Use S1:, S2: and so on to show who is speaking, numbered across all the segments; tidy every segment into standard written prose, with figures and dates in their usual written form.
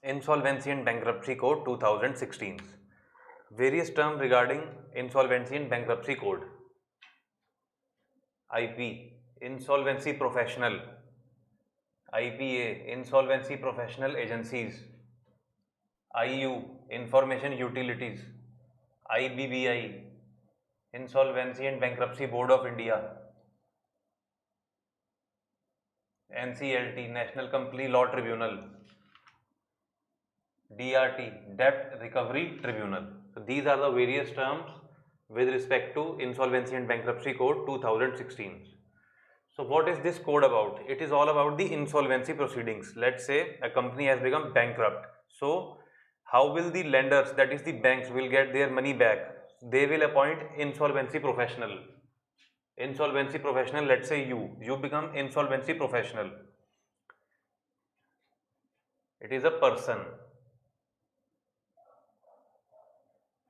S1: Insolvency and Bankruptcy Code 2016. Various terms regarding Insolvency and Bankruptcy Code. IP, Insolvency Professional. IPA, Insolvency Professional Agencies. IU, Information Utilities. IBBI, Insolvency and Bankruptcy Board of India. NCLT, National Company Law Tribunal. DRT, Debt Recovery Tribunal. So these are the various terms with respect to Insolvency and Bankruptcy Code 2016. So what is this code about? It is all about the insolvency proceedings. Let's say a company has become bankrupt. So how will the lenders, that is the banks, will get their money back? They will appoint insolvency professional. Insolvency professional, let's say you become insolvency professional. It is a person.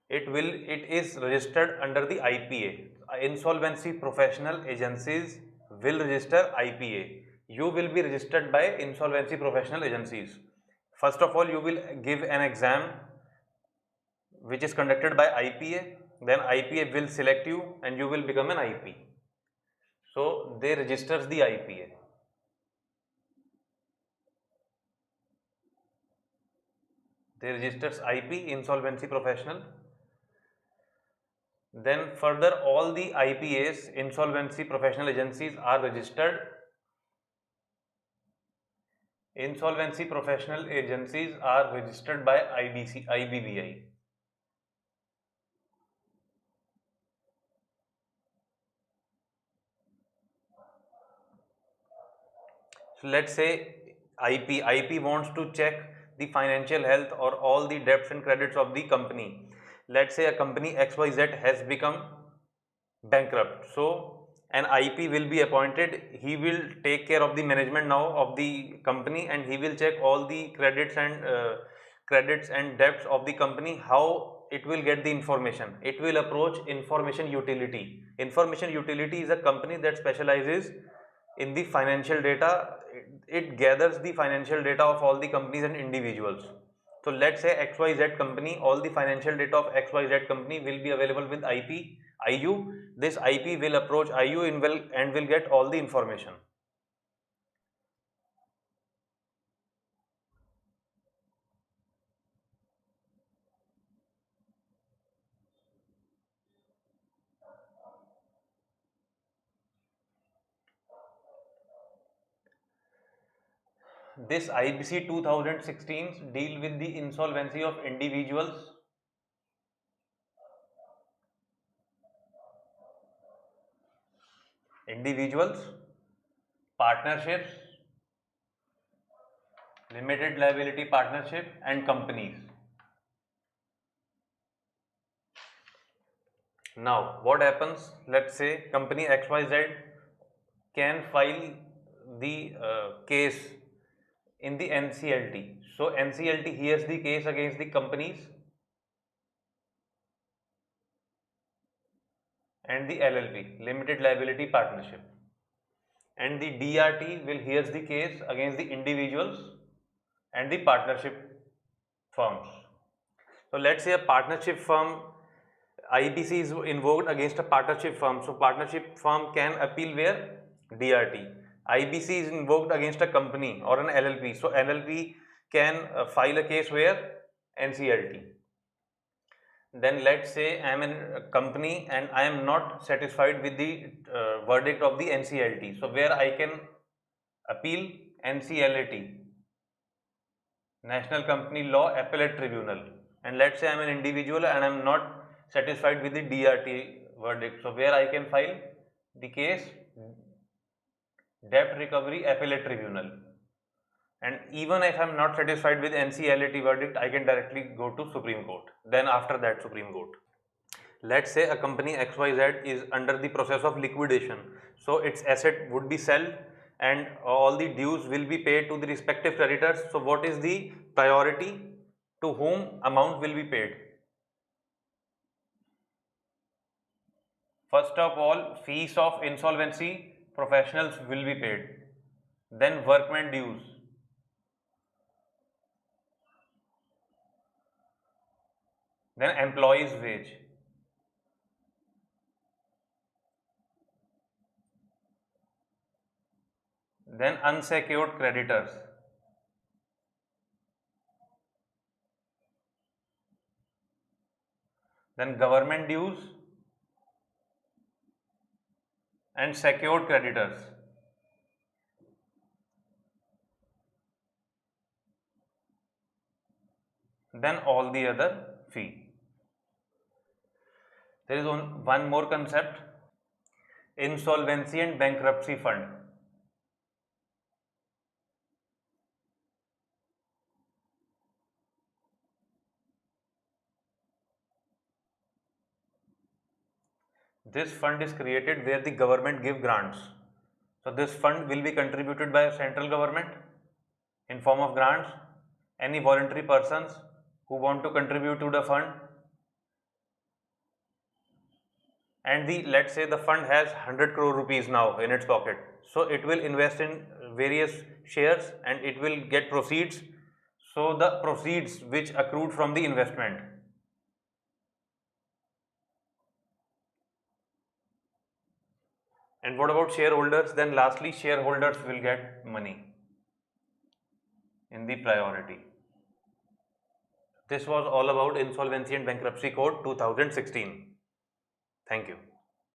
S1: It is registered under the IPA. Insolvency professional agencies will register IPA. You will be registered by insolvency professional agencies. First of all, you will give an exam which is conducted by IPA. Then IPA will select you and you will become an IP. So they registers the IPA. They registers IP, insolvency professional. Then further, all the IPAs, insolvency professional agencies, are registered. Insolvency professional agencies are registered by IBBI. So let's say IP wants to check the financial health or all the debts and credits of the company. Let's say a company XYZ has become bankrupt. So an IP will be appointed. He will take care of the management now of the company, and he will check all the credits and debts of the company. How it will get the information? It will approach information utility. Information utility is a company that specializes in the financial data. It gathers the financial data of all the companies and individuals. So let's say XYZ company, all the financial data of XYZ company will be available with IU. This IP will approach IU and will get all the information. This IBC 2016 deal with the insolvency of individuals, partnerships, limited liability partnership, and companies. Now what happens? Let's say company XYZ can file the case in the NCLT. So NCLT hears the case against the companies and the LLP, limited liability partnership, and the DRT will hears the case against the individuals and the partnership firms. So let's say a partnership firm, IBC is invoked against a partnership firm. So partnership firm can appeal where? DRT. IBC is invoked against a company or an LLP. So LLP can file a case where? NCLT. Then let's say I am in a company and I am not satisfied with the verdict of the NCLT. So where I can appeal? NCLAT, National Company Law Appellate Tribunal. And let's say I am an individual and I am not satisfied with the DRT verdict. So where I can file the case? Debt Recovery Appellate Tribunal. And even if I am not satisfied with NCLAT verdict, I can directly go to Supreme Court. Then after that, Supreme Court. Let's say a company XYZ is under the process of liquidation. So its asset would be sold and all the dues will be paid to the respective creditors. So what is the priority? To whom amount will be paid? First of all, fees of insolvency professionals will be paid. Then workman dues. then employees wage, then unsecured creditors, then government dues and secured creditors, then all the other fee. There is one more concept, insolvency and bankruptcy fund. This fund is created where the government give grants. So this fund will be contributed by central government in form of grants. Any voluntary persons who want to contribute to the fund, and let's say the fund has 100 crore rupees now in its pocket, so it will invest in various shares and it will get proceeds. So the proceeds which accrued from the investment. And what about shareholders? Then lastly, shareholders will get money in the priority. This was all about Insolvency and Bankruptcy Code 2016. Thank you.